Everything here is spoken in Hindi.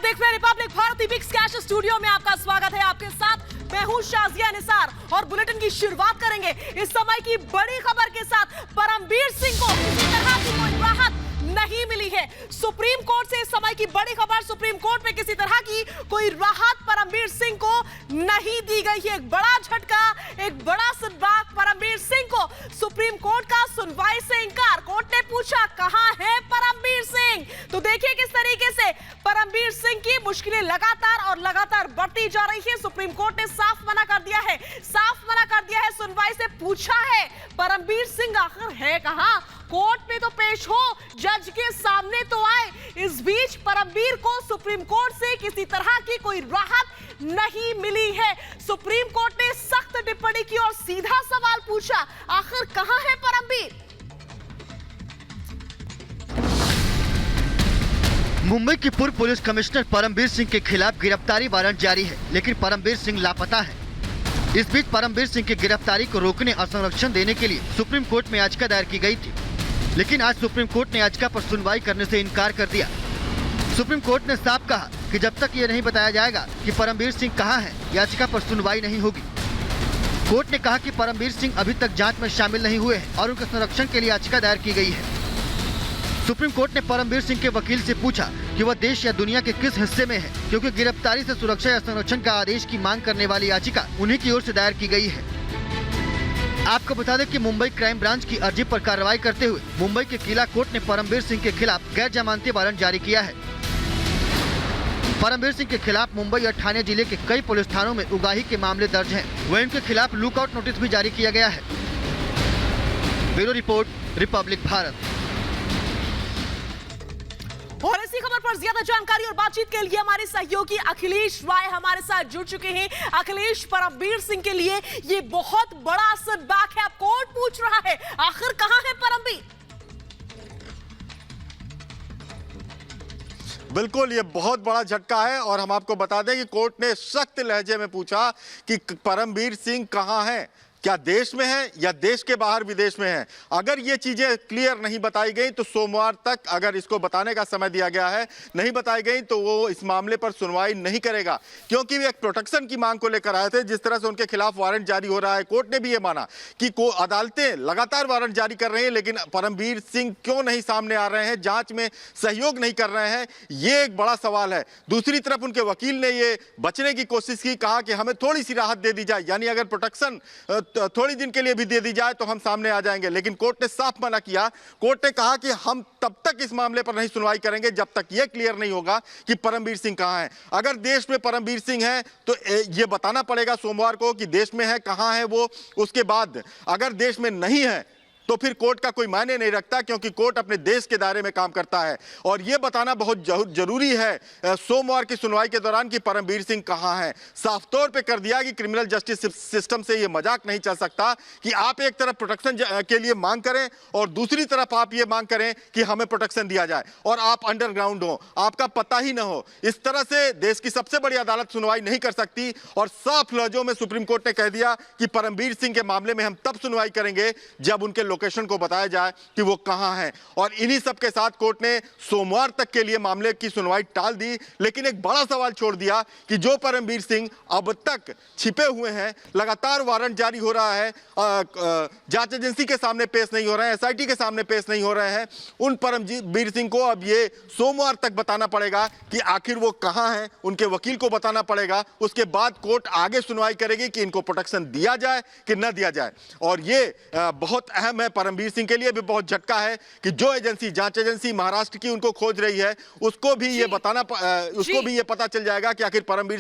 देख रहे हैं Republic Bharat big skies studio में आपका स्वागत है। आपके साथ मैं हूं शाजिया निसार और बुलेटिन की शुरुआत करेंगे इस समय की बड़ी खबर के साथ। परमबीर सिंह को किसी तरह की कोई राहत नहीं मिली है। सुप्रीम कोर्ट से इस समय की बड़ी खबर, सुप्रीम कोर्ट में किसी तरह की कोई राहत परमबीर सिंह को नहीं दी गई है। एक बड़ा झटका, एक बड़ा सदबाग परमबीर सिंह को। सुप्रीम कोर्ट का सुनवाई से इंकार। कोर्ट ने पूछा कहां है परमबीर सिंह, तो देखिए किस तरीके से परमबीर सिंह की मुश्किलें लगातार बढ़ती जा रही है। सुप्रीम कोर्ट ने साफ मना कर दिया है, सुनवाई से पूछा है परमबीर सिंह आखिर है कहां। कोर्ट में तो पेश हो, जज के सामने तो आए। इस बीच परमबीर को सुप्रीम कोर्ट से किसी तरह की कोई राहत नहीं मिली है। सुप्रीम कोर्ट ने सख्त टिप्पणी की और सीधा सवाल पूछा आखिर कहां है परमबीर। मुंबई की पूर्व पुलिस कमिश्नर परमबीर सिंह के खिलाफ गिरफ्तारी वारंट जारी है, लेकिन परमबीर सिंह लापता है। इस बीच परमबीर सिंह की गिरफ्तारी को रोकने और संरक्षण देने के लिए सुप्रीम कोर्ट में याचिका दायर की गई थी, लेकिन आज सुप्रीम कोर्ट ने याचिका पर सुनवाई करने से इनकार कर दिया। सुप्रीम कोर्ट ने साफ कहा कि जब तक ये नहीं बताया जाएगा कि परमबीर सिंह कहां है, याचिका पर सुनवाई नहीं होगी। कोर्ट ने कहा कि परमबीर सिंह अभी तक जांच में शामिल नहीं हुए हैं और उनके संरक्षण के लिए याचिका दायर की गई है। सुप्रीम कोर्ट ने परमबीर सिंह के वकील से पूछा कि वह देश या दुनिया के किस हिस्से में है, क्योंकि गिरफ्तारी से सुरक्षा या संरक्षण का आदेश की मांग करने वाली याचिका उन्हीं की ओर से दायर की गई है। आपको बता दें कि मुंबई क्राइम ब्रांच की अर्जी पर कार्रवाई करते हुए मुंबई के किला कोर्ट ने परमबीर सिंह के खिलाफ गैर जमानती वारंट जारी किया है। परमबीर सिंह के खिलाफ मुंबई और ठाणे जिले के कई पुलिस थानों में उगाही के मामले दर्ज हैं। वहीं इनके खिलाफ लुकआउट नोटिस भी जारी किया गया है। Bureau report, Republic Bharat. और इसी खबर पर ज्यादा जानकारी और बातचीत के लिए हमारे सहयोगी अखिलेश राय हमारे साथ जुड़ चुके हैं। अखिलेश, परमबीर सिंह के लिए ये बहुत बड़ा सदबाग है। अब कोर्ट पूछ रहा है आखिर कहां है परमबीर। बिल्कुल, ये बहुत बड़ा झटका है और हम आपको बता दें कि कोर्ट ने सख्त लहजे में पूछा कि परमबीर सिंह कहां है, क्या देश में है या देश के बाहर विदेश में है। अगर ये चीजें क्लियर नहीं बताई गई तो सोमवार तक अगर इसको बताने का समय दिया गया है, नहीं बताई गई तो वो इस मामले पर सुनवाई नहीं करेगा, क्योंकि वे एक प्रोटेक्शन की मांग को लेकर आए थे। जिस तरह से उनके खिलाफ वारंट जारी हो रहा है, कोर्ट ने भी ये माना कि अदालतें लगातार वारंट जारी कर रही हैं, लेकिन परमबीर सिंह क्यों नहीं सामने आ रहे हैं, जांच में सहयोग नहीं कर रहे हैं, ये एक बड़ा सवाल है। दूसरी तरफ उनके वकील ने ये बचने की कोशिश की, कहा कि हमें थोड़ी सी राहत दे दी जाए, यानी अगर प्रोटेक्शन थोड़ी दिन के लिए भी दे दी जाए तो हम सामने आ जाएंगे। लेकिन कोर्ट ने साफ मना किया। कोर्ट ने कहा कि हम तब तक इस मामले पर नहीं सुनवाई करेंगे जब तक यह क्लियर नहीं होगा कि परमबीर सिंह कहां है। अगर देश में परमबीर सिंह है तो यह बताना पड़ेगा सोमवार को कि देश में है, कहां है वो। उसके बाद अगर देश में नहीं है तो फिर कोर्ट का कोई मायने नहीं रखता, क्योंकि कोर्ट अपने देश के दायरे में काम करता है और यह बताना बहुत जरूरी है सोमवार की सुनवाई के दौरान कि परमबीर सिंह कहां है। साफ तौर पे कर दिया कि क्रिमिनल जस्टिस सिस्टम से यह मजाक नहीं चल सकता कि आप एक तरफ प्रोटेक्शन के लिए मांग करें और दूसरी तरफ आप ये मांग करें कि हमें प्रोटेक्शन दिया जाए और आप अंडरग्राउंड हो, आपका पता ही ना हो। इस तरह से देश की सबसे बड़ी अदालत सुनवाई नहीं कर सकती और साफ लफ्जों में सुप्रीम कोर्ट ने कह दिया कि परमबीर सिंह के मामले में हम तब सुनवाई करेंगे जब उनके लोकेशन को बताया जाए कि वो कहां है। और इन्हीं सब के साथ कोर्ट ने सोमवार तक के लिए मामले की सुनवाई टाल दी, लेकिन एक बड़ा सवाल छोड़ दिया कि जो परमबीर सिंह अब तक छिपे हुए हैं, लगातार वारंट जारी हो रहा है, जांच एजेंसी के सामने पेश नहीं हो रहे हैं, एसआईटी के सामने पेश नहीं हो रहे हैं, उन परमबीर सिंह को अब ये सोमवार तक बताना पड़ेगा कि आखिर वो कहां है। उनके वकील को बताना पड़ेगा। उसके बाद कोर्ट आगे सुनवाई करेगी कि इनको प्रोटेक्शन दिया जाए कि न दिया जाए। और ये बहुत अहम है। परमबीर सिंह के लिए भी बहुत झटका है कि जो एजेंसी, जांच एजेंसी महाराष्ट्र की उनको खोज रही है, उसको भी ये बताना, उसको भी ये पता चल जाएगा कि आखिर परमबीर